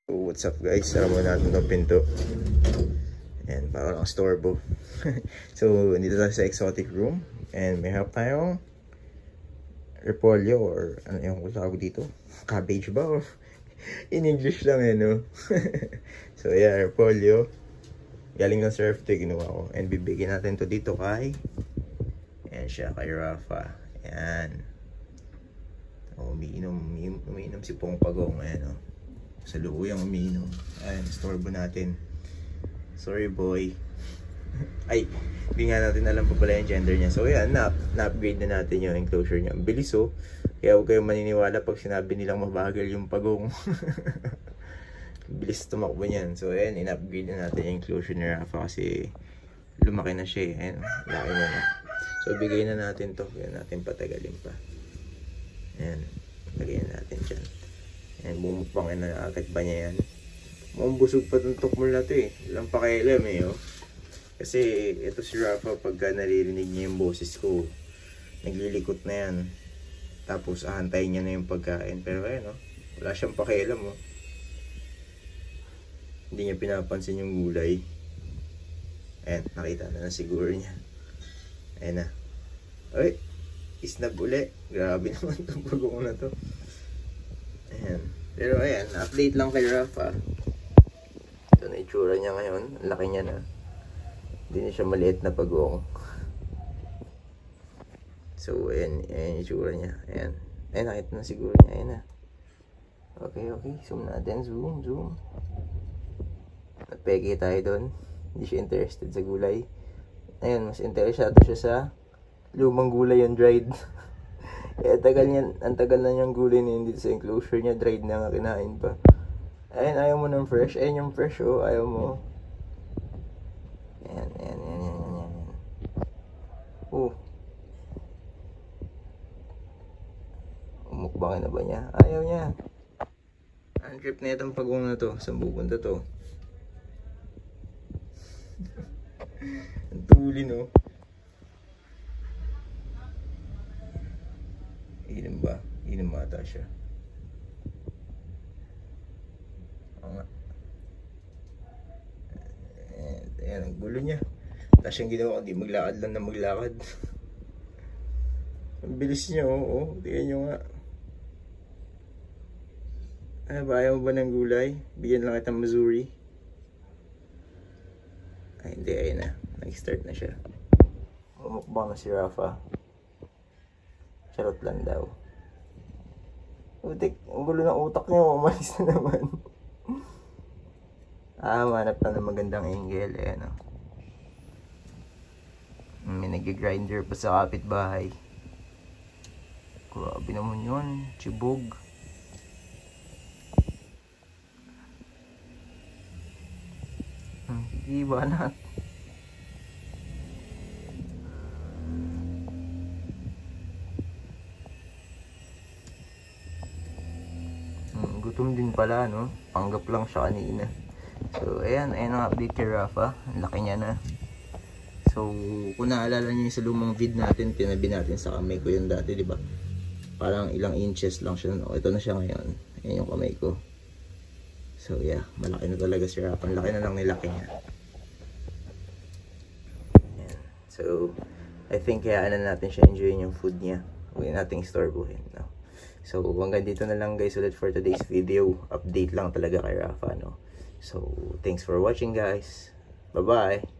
So, what's up guys? Sara muna natin itong pinto. And parang ang storbo. So, dito tayo sa exotic room. And may harap tayong repolyo or ano yung tawag dito? Cabbage ba? Or in English lang no? So, yeah, repolyo. Galing ng surf to ginawa ko. And bibigyan natin to dito kay ayan siya, kay Rafa. Ayan. Umiinom si Pong Pagong. Ayan o. Sa luyang umiinom. Ayan, storbo natin. Sorry boy. Ay, hindi nga natin alam pa pala yung gender niya. So ayan, na-upgrade na natin yung enclosure niya. Ang bilis oh. Kaya huwag kayong maniniwala pag sinabi nilang mabagal yung Pagong. Bilis tumakbo niyan. So ayan, in-upgrade na natin yung enclosure ni Rafa kasi lumaki na siya eh. Ayan, laki niya na. So bigay na natin to. Kaya natin patagalin pa. Ayan, lagay na natin dyan. Ayan, bumupangin na agad ba niya yan. Mukhang busog pa itong tukmol na to eh. Walang pakialam eh oh. Kasi ito si Rafa pagka naririnig niya yung boses ko, naglilikot na yan. Tapos ahantayin niya na yung pagkain. Pero ayan oh, wala siyang pakialam oh. Hindi niya pinapansin yung gulay. Ayan, nakita na siguro niya. Ayan na. Ay, isnab uli. Grabe naman itong Pagong na to. Ayan. Pero ayan, update lang kay Rafa. Ito na itsura niya ngayon. Ang laki niya na. Hindi na siya maliit na Pagong. So ayan, ayan itsura niya. Ayan. Ayan, nakita na siguro niya. Ayan na. Okay. Zoom natin. Zoom. Nagpeke tayo doon. Hindi siya interested sa gulay. Ayan, mas interesado siya sa lumang gulay yung dried. Eh, ang tagal na niyang gulay na yun dito sa enclosure niya. Dried na nga, kinain pa. Ayan, ayaw mo ng fresh. Ayan yung fresh, oh. Ayaw mo. Ayan. Oh. Umukbangin na ba niya? Ayaw niya. Ang trip na itong Pagong na to. Saan pupunta to? Ang tulin, oh. Inom ba? Inom ata siya. Oo nga. Ayan, ang gulo niya. Tapos siyang ginawa, hindi maglakad lang na maglakad. Ang bilis niya, oo. Tingnan nyo nga. Ano ba? Ayaw mo ba ng gulay? Bigyan lang kitang Missouri. Ay, hindi. Ayun na. Nag-start na siya. Umukbang na si Rafa. Charot lang daw. Utik, ang gulo ng utak niyo. Umalis na naman. Manap na ng magandang angle. Ayan o. May nag-grinder pa sa kapitbahay. Grabe naman yun. Chibog. Iba na. Gutom din pala, no? Panggap lang siya kanina. So, ayan ang update kay Rafa. Ang laki niya na. So, kung naalala niyo yung sa lumang vid natin, tinabi natin sa kamay ko yun dati, di ba? Parang ilang inches lang siya. No? Ito na siya ngayon. Ayan yung kamay ko. So, yeah. Malaki na talaga si Rafa. Ang laki na lang nilaki niya. Ayan. So, I think kaya natin siya enjoyin yung food niya. Huwag nating istorbohin, no? So, hanggang dito na lang guys ulit for today's video. Update lang talaga kay Rafa, no? So, thanks for watching guys. Bye-bye!